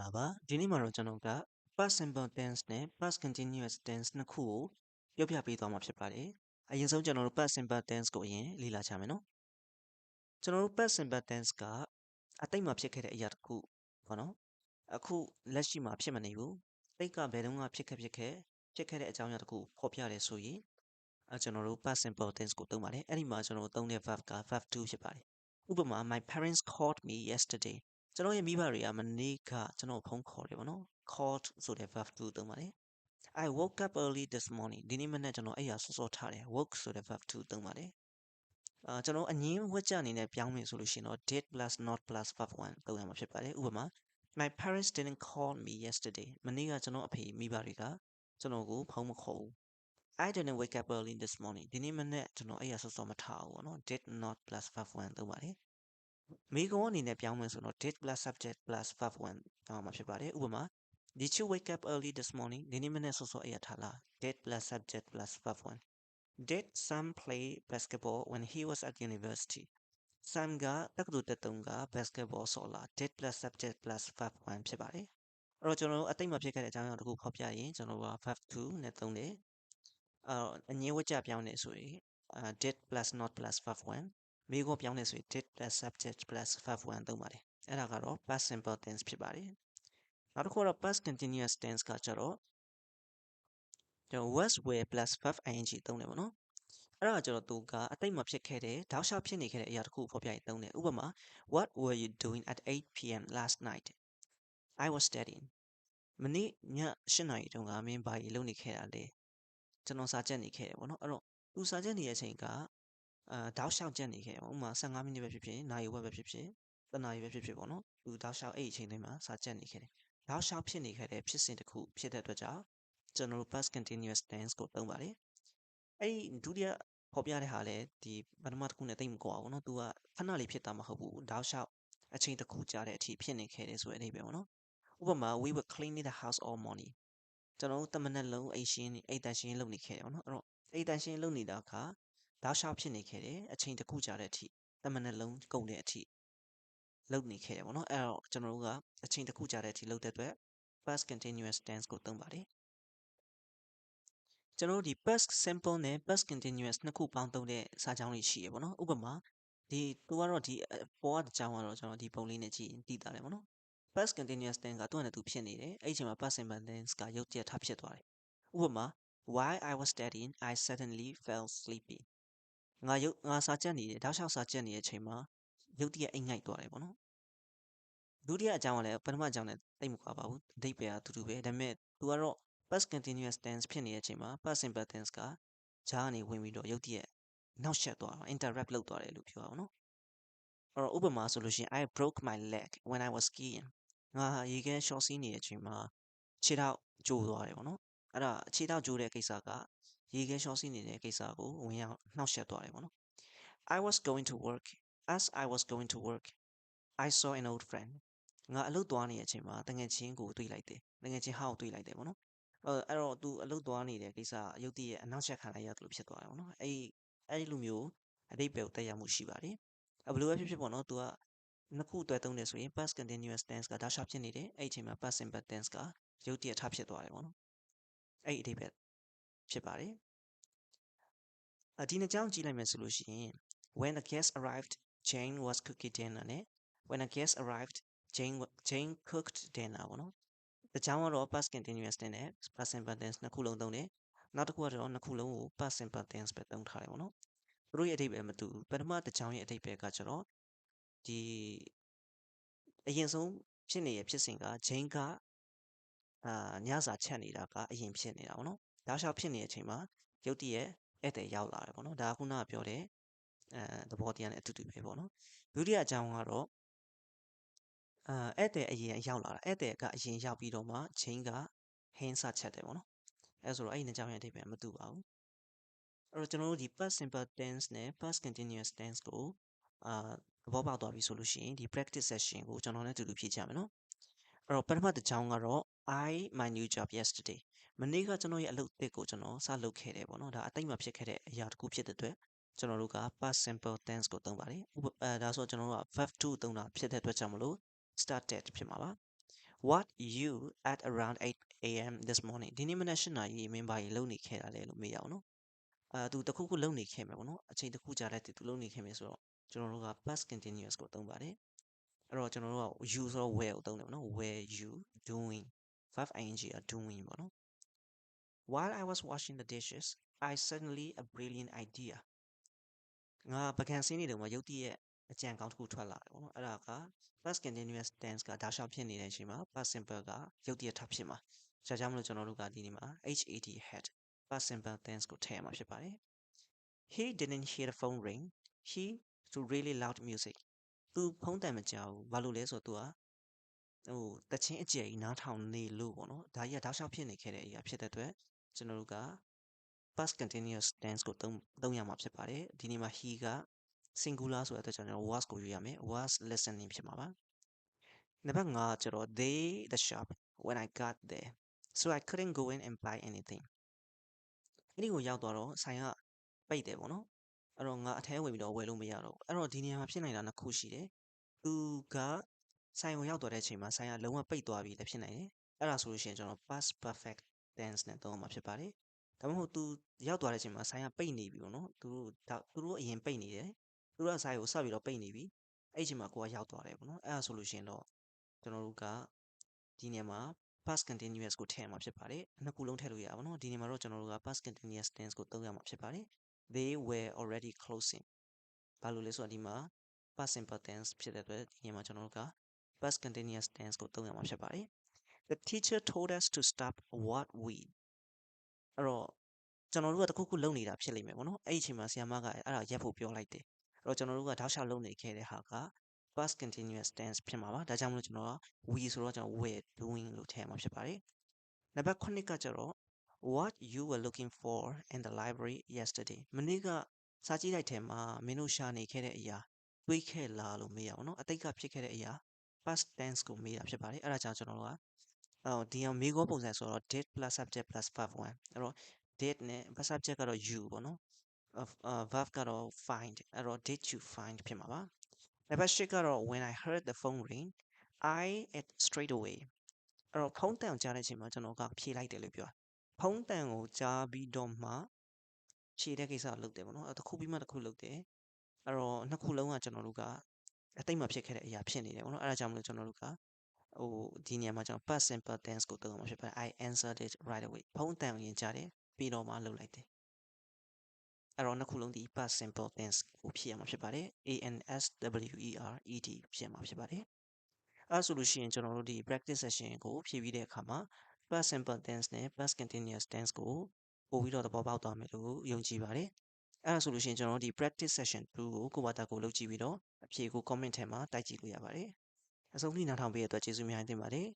လာပါဒီနေ့မှာတော့ကျွန်တော်က past simple tense နဲ့ past continuous tense နှစ်ခုကိုပြောပြပေးသွားမှာဖြစ်ပါတယ်အရင်ဆုံးကျွန်တော်တို့ past simple tense ကိုအရင်လေ့လာကြမယ်နော်ကျွန်တော်တို့ past simple tense ကအတိတ်မှာဖြစ်ခဲ့တဲ့အရာတစ်ခုပေါ့နော်အခုလက်ရှိမှာဖြစ်မနေဘူးတိတ်ကဘယ်တုန်းကဖြစ်ခဲ့တဲ့အကြောင်းအရာတစ်ခုဖော်ပြတယ်ဆိုရင်ကျွန်တော်တို့ past simple tense ကိုသုံးပါတယ်အဲ့ဒီမှာကျွန်တော်တို့သုံးတဲ့ verb က verb 2ဖြစ်ပါတယ်ဥပမာ my parents called me yesterdayကျွန်တော်ရဲ့မိဘတွေကမနေ့ကကျွန်တော်ဖုန်းခေါ်တယ်ပေါ့နော် called ဆိုတဲ့ verb 2သုံးပါတယ် I woke up early this morning ဒီနေ့မနေ့ကျွန်တော်အဲ့ရစောစောထားတယ် woke ဆိုတဲ့ verb 2သုံးပါတယ်ကျွန်တော်အငင်းဝက်ကြအနေနဲ့ပြောင်းမယ်ဆိုလို့ရှိရင်တော့ did plus not plus verb 1သုံးရမှာဖြစ်ပါတယ်ဥပမာ my parents didn't call me yesterday မနေ့ကကျွန်တော်အဖေမိဘတွေကကျွန်တော်ကိုဖုန်းမခေါ်ဘူး I didn't wake up early this morning ဒီနေ့မနေ့ကျွန်တော်အဲ့ရစောစောမထားဘူးပေါ့နော် did not plus verb 1သုံးပါတယ်မိကုံအနေနဲ့ပြောင်းမယ်ဆိုတော့ did plus subject plus verb 1တောင်းမှာဖြစ်ပါတယ်ဥပမာ Did you wake up early this morning ဒီနေ့မနေ့စောစောအဲ့ရထားလား did plus subject plus verb 1 Did Sam play basketball when he was at university Sam ကတက္ကသိုလ်တက်တုန်းက basketball ဆော်လား did plus subject plus verb 1ဖြစ်ပါတယ်အဲ့တော့ကျွန်တော်တို့အတိတ်မှာဖြစ်ခဲ့တဲ့အကြောင်းအရာတစ်ခုဖော်ပြရင်ကျွန်တော်တို့က verb 2နဲ့သုံးတယ်အငြင်းဝကြပြောင်းနေဆိုရင်did plus not plus verb 1မိကိုပြောင်းနေဆိုရင် did plus subject plus verb 1သုံးပါတယ်အဲ့ဒါကတော့ past simple tense ဖြစ်ပါတယ်နောက်တစ်ခုကတော့ past continuous tense ကကျတော့ကျွန်တော် was were plus verb ing သုံးတယ်ပေါ့နော်အဲ့ဒါကျတော့သူကအတိတ်မှာဖြစ်ခဲ့တဲ့တောက်လျှောက်ဖြစ်နေခဲ့တဲ့အရာတစ်ခုဖော်ပြရင်သုံးတယ်ဥပမာ What were you doing at 8 p.m. last night I was studying မနေ့ည8 နာရီတုန်းကမင်းဘာကြီးလုပ်နေခဲ့တာလဲကျွန်တော်စာကြက်နေခဲ့တယ်ပေါ့နော်အဲ့တော့သူစာကြက်နေတဲ့အချိန်ကတောက်လျှောက်ကြက်နေခဲ့တယ်ပေါ့ဥပမာ15မိနစ်ပဲဖြစ်ဖြစ်နာရီဝက်ပဲဖြစ်ဖြစ်တစ်နာရီပဲဖြစ်ဖြစ်ပေါ့နော်သူတောက်လျှောက်အဲ့အချိန်တိုင်းမှာစာကြက်နေခဲ့တယ်တောက်လျှောက်ဖြစ်နေခဲ့တဲ့ဖြစ်စဉ်တစ်ခုဖြစ်တဲ့အတွက်ကြောင့်ကျွန်တော်တို့ past continuous tense ကိုသုံးပါတယ်အဲ့ဒီဒုတိယဖော်ပြတဲ့ဟာလဲဒီပထမတစ်ခုနဲ့တိတ်မကွာဘူးเนาะသူကခဏလေးဖြစ်တာမဟုတ်ဘူးတောက်လျှောက်အချိန်တစ်ခုကြာတဲ့အထိဖြစ်နေခဲ့တယ်ဆိုတဲ့အဓိပ္ပာယ်ပေါ့နော်ဥပမာ we were cleaning the house all morning ကျွန်တော်တို့တမနက်လုံးအိတ်တန်ရှင်းလုပ်နေခဲ့တယ်ပေါ့နော်အဲ့တော့အိတ်တန်ရှင်းလုပ်နေတာကတောက်လျှောက်ဖြစ်နေခဲ့တယ်အချိန်တစ်ခုကြာတဲ့အထိတမနက်လုံးကုန်တဲ့အထိလုပ်နေခဲ့တယ်ပေါ့နော်အဲ့တော့ကျွန်တော်တို့ကအချိန်တစ်ခုကြာတဲ့အထိလုပ်တဲ့အတွက် past continuous tense ကိုသုံးပါတယ်ကျွန်တော်တို့ဒီ past simple နဲ့ past continuous နှစ်ခုပေါင်းသုံးတဲ့စာကြောင်းတွေရှိရပေါ့နော်ဥပမာသူကတော့ဒီပေါ်ကကြောင်းကတော့ကျွန်တော်ဒီပုံလေးနဲ့ကြည့်ရင်သိတာတယ်ပေါ့နော် past continuous tense ကသူ့အနေနဲ့သူဖြစ်နေတယ်အဲ့ဒီအချိန်မှာ past simple tense ကရုပ်ကြက်ထဖြစ်သွားတယ်ဥပမာ while I was studying I suddenly felt sleepy ငါစာကြက်နေတယ်တောက်လျှောက်စာကြက်နေတဲ့အချိန်မှာရုပ်တရက်အိမ်ငိုက်သွားတယ်ပေါ့နော်ဒုတိယအကြောင်းကလည်းပထမအကြောင်းနဲ့တိတ်မကွာပါဘူးအဓိပ္ပာယ်အတူတူပဲဒါပေမဲ့သူကတော့ past continuous tense ဖြစ်နေတဲ့အချိန်မှာ past simple tense ကဂျားကနေဝင်ပြီးတော့ရုပ်တရက်နောက်ဆက်သွားတာ interrupt လုပ်သွားတယ်လို့ပြောရအောင်နော်အဲ့တော့ဥပမာဆိုလို့ရှိရင် I broke my leg when I was skiing ငါရေခဲရှော့စီးနေတဲ့အချိန်မှာခြေထောက်ကျိုးသွားတယ်ပေါ့နော်အဲ့ဒါခြေထောက်ကျိုးတဲ့ကိစ္စကရေခဲရှော့စီးနေတဲ့ကိစ္စကိုဝင်ရောက်နှောက်ယှက်သွားတယ်ပေါ့နော် I was going to work as I was going to work I saw an old friend ငါအလုပ်သွားနေတဲ့အချိန်မှာတငယ်ချင်းကိုတွေ့လိုက်တယ်တငယ်ချင်းဟောက်တွေ့လိုက်တယ်ပေါ့နော်အဲ့တော့သူအလုပ်သွားနေတဲ့ကိစ္စအယုတ်တည်းရဲ့အနောက်ချက်ခံလိုက်ရတယ်လို့ဖြစ်သွားတယ်ပေါ့နော်အဲ့ဒီလိုမျိုးအဓိပ္ပာယ်ကိုတက်ရောက်မှုရှိပါတယ်ဘယ်လိုပဲဖြစ်ဖြစ်ပေါ့နော်သူကနှစ်ခုတွဲသုံးတယ်ဆိုရင် past continuous tense ကဒါရှောက်ဖြစ်နေတယ်အဲ့ဒီအချိန်မှာ past simple tense ကရုတ်တရက်ထဖြစ်သွားတယ်ပေါ့နော်အဲ့ဒီအဓိပ္ပာယ်ဖြစ်ပါတယ်ဒီနှစ်ကြောင်းကြည့်လိုက်မယ်ဆိုလို့ရှိရင် when the guest arrived Jane was cooking dinner နဲ့ when the guest arrived Jane cooked dinner ပေါ့နော်တကြောင်းကတော့ past continuous tense နဲ့ past simple tense နှစ်ခုလုံးသုံးတယ်နောက်တစ်ခုကတော့နှစ်ခုလုံးကို past simple tense ပဲသုံးထားတယ်ပေါ့နော်သူတို့ရဲ့အဓိပ္ပာယ်မတူဘူးပထမတစ်ကြောင်းရဲ့အဓိပ္ပာယ်ကကျတော့ဒီအရင်ဆုံးဖြစ်နေတဲ့ဖြစ်စဉ်က Jane ကညစာချက်နေတာကအရင်ဖြစ်နေတာပေါ့နော်ဒါရှောက်ဖြစ်နေတဲ့အချိန်မှာရုတ်တရက်ဧည့်သည်ရောက်လာတယ်ပေါ့နော်ဒါကခုနကပြောတဲ့သဘောတရားနဲ့အတူတူပဲပေါ့နော်ဒုတိယအကြောင်းကတော့ဧည့်သည်အရင်ရောက်လာတာဧည့်သည်ကအရင်ရောက်ပြီးတော့မှချင်းကဟင်းစချက်တယ်ပေါ့နော်အဲဆိုတော့အဲ့ဒီနှစ်ကြောင်းရဲ့အဓိပ္ပာယ်မတူပါဘူးအဲ့တော့ကျွန်တော်တို့ဒီ past simple tense နဲ့ past continuous tense ကိုသဘောပေါက်သွားပြီဆိုလို့ရှိရင်ဒီ practice session ကိုကျွန်တော်နဲ့အတူတူဖြည့်ကြမယ်နော်အဲ့တော့ပထမတစ်ကြောင်းကတော့ my new job yesterday မနေ့ကကျွန်တော်ရဲ့အလုပ်အသစ်ကိုကျွန်တော်စလုပ်ခဲ့တယ်ပေါ့နော်ဒါအတိတ်မှာဖြစ်ခဲ့တဲ့အရာတစ်ခုဖြစ်တဲ့အတွက်ကျွန်တော်တို့က past simple tense ကိုသုံးပါတယ်ဒါဆိုကျွန်တော်တို့က verb to သုံးတာဖြစ်တဲ့အတွက်ကြောင့်မလို့ started ဖြစ်မှာပါ what you at around 8 a.m. this morning ဒီနေ့မနက်8နာရီမင်းဘာကြီးလုံနေခဲ့တာလဲလို့မေးရအောင်နော်သူတခုခုလုံနေခဲ့မယ်ပေါ့နော်အချိန်တခုကြာတဲ့သူလုံနေခဲ့မယ်ဆိုတော့ကျွန်တော်တို့က past continuous ကိုသုံးပါတယ်အဲ့တော့ကျွန်တော်တို့က you ဆိုတော့ where ကိုသုံးတယ်ပေါ့နော် where you doing verb ing က doing ပေါ့နော် while I was washing the dishes I suddenly a brilliant idea ငါပကံစင်းနေတယ်မှာရုတ်တရက်အကြံကောင်းတစ်ခုထွက်လာတယ်ပေါ့နော်အဲ့ဒါက past continuous tense ကဒါရှောက်ဖြစ်နေတဲ့အချိန်မှာ past simple ကရုတ်တရက်ထပ်ဖြစ်မှာဒါကြောင့်မလို့ကျွန်တော်တို့ကဒီနေ့မှာ had had past simple tense ကိုထည့်ရမှာဖြစ်ပါတယ် he didn't hear the phone ring he to really loud music သူဖုန်းတန်မကြောက်ဘူးဘာလို့လဲဆိုတော့သူကတချင်းအကျယ်ကြီးနားထောင်နေလို့ပေါ့နော်ဒါကြီးကတောက်လျှောက်ဖြစ်နေခဲ့တဲ့အရာဖြစ်တဲ့အတွက်ကျွန်တော်တို့က past continuous tense ကိုသုံးရမှာဖြစ်ပါတယ်ဒီနေ့မှာ he က singular ဆိုတဲ့အတွက်ကျွန်တော် was ကိုယူရမယ် was listening ဖြစ်မှာပါနံပါတ်5ကျတော့ they the shop when I got there so I couldn't go in and buy anything အဲ့ဒီကိုရောက်သွားတော့ဆိုင်ကပိတ်တယ်ပေါ့နော်အဲ့တော့ငါအထဲဝင်ပြီးတော့ဝယ်လို့မရတော့ဘူးအဲ့တော့ဒီနေရာမှာဖြစ်နိုင်တာနှစ်ခုရှိတယ်သူကဆိုင်ကိုရောက်သွားတဲ့အချိန်မှာဆိုင်ကလုံးဝပိတ်သွားပြီလည်းဖြစ်နိုင်တယ်အဲ့ဒါဆိုလို့ရှိရင်ကျွန်တော် past perfect tense နဲ့သုံးမှာဖြစ်ပါတယ်ဒါမှမဟုတ်သူရောက်သွားတဲ့အချိန်မှာဆိုင်ကပိတ်နေပြီပေါ့နော်သူတို့အရင်ပိတ်နေတယ်သူတို့ကဆိုင်ကိုဆက်ပြီးတော့ပိတ်နေပြီအဲ့ဒီအချိန်မှာကိုကရောက်သွားတယ်ပေါ့နော်အဲ့ဒါဆိုလို့ရှိရင်တော့ကျွန်တော်တို့ကဒီနေရာမှာ past continuous ကိုထည့်ရမှာဖြစ်ပါတယ်နှစ်ခုလုံးထည့်လို့ရပါတော့ဒီနေရာမှာတော့ကျွန်တော်တို့က past continuous tense ကိုသုံးရမှာဖြစ်ပါတယ် they were already closing ဘာလို့လဲဆိုတော့ဒီမှာ past simple tense ဖြစ်တဲ့အတွက်ဒီနေရာမှာကျွန်တော်တို့က past continuous tense ကိုသုံးရမှာဖြစ်ပါတယ် the teacher told us to stop what we အဲ့တော့ကျွန်တော်တို့ကတခုခုလုပ်နေတာဖြစ်လိမ့်မယ်ပေါ့နော်အဲ့ဒီအချိန်မှာဆရာမကအဲ့ဒါရက်ဖို့ပြောလိုက်တယ်အဲ့တော့ကျွန်တော်တို့ကတောက်လျှောက်လုပ်နေခဲ့တဲ့ဟာက past continuous tense ဖြစ်မှာပါဒါကြောင့်မလို့ကျွန်တော်က we ဆိုတော့ကျွန်တော် were doing လို့ထည့်ရမှာဖြစ်ပါတယ်နံပါတ်9ကကျတော့ what you were looking for in the library yesterday မနေ့ကစာကြည့်လိုက်ထဲမှာမင်းတို့ရှာနေခဲ့တဲ့အရာတွေးခဲ့လားလို့မေးရအောင်နော်အတိတ်ကဖြစ်ခဲ့တဲ့အရာ past tense ကိုမေးတာဖြစ်ပါတယ်အဲ့ဒါကြောင့်ကျွန်တော်တို့ကဒီအောင်မေးခွန်းပုံစံဆိုတော့ did plus subject plus verb 1အဲ့တော့ did နဲ့ subject ကတော့ you ပေါ့နော်verb ကတော့ find အဲ့တော့ did you find ဖြစ်မှာပါနံပါတ်10ကတော့ when I heard the phone ring I it straight away အဲ့တော့ဖုန်းတန်ကိုကြားတဲ့အချိန်မှာကျွန်တော်ကဖြေလိုက်တယ်လို့ပြောဖုန်းတန်ကိုကြားပြီးတော့မှဖြေတဲ့ကိစ္စကိုလုပ်တယ်ပေါ့နော်တစ်ခုပြီးမှတစ်ခုလုပ်တယ်အဲ့တော့နှစ်ခုလုံးကကျွန်တော်တို့ကအတိတ်မှာဖြစ်ခဲ့တဲ့အရာဖြစ်နေတယ်ပေါ့နော်အဲ့ဒါကြောင့်မလို့ကျွန်တော်တို့ကဒီနေရာမှာကျွန်တော် past simple tense ကိုသုံးရမှာဖြစ်ပါတယ် I answered it right away ဖုန်းတန်ကိုရင်ကြားတယ်ပြီးတော့မှလုပ်လိုက်တယ်အဲ့တော့နှစ်ခုလုံးဒီ past simple tense ကိုဖြည့်ရမှာဖြစ်ပါတယ် answered ဖြည့်ရမှာဖြစ်ပါတယ်အဲ့ဆိုလို့ရှိရင်ကျွန်တော်တို့ဒီ practice session ကိုဖြည့်ပြီးတဲ့အခါမှာ past simple tense နဲ့ past continuous tense ကိုပို့ပြီးတော့သဘောပေါက်သွားမယ်လို့ယုံကြည်ပါတယ်အဲ့ဒါဆိုလို့ရှိရင်ကျွန်တော်တို့ဒီ practice session 2ကိုဘာသာကိုလုပ်ကြည့်ပြီးတော့အဖြေကို comment ထဲမှာတိုက်ကြည့်လို့ရပါတယ်အဆုံးထိနားထောင်ပေးတဲ့အတွက်ကျေးဇူးများတင်ပါတယ်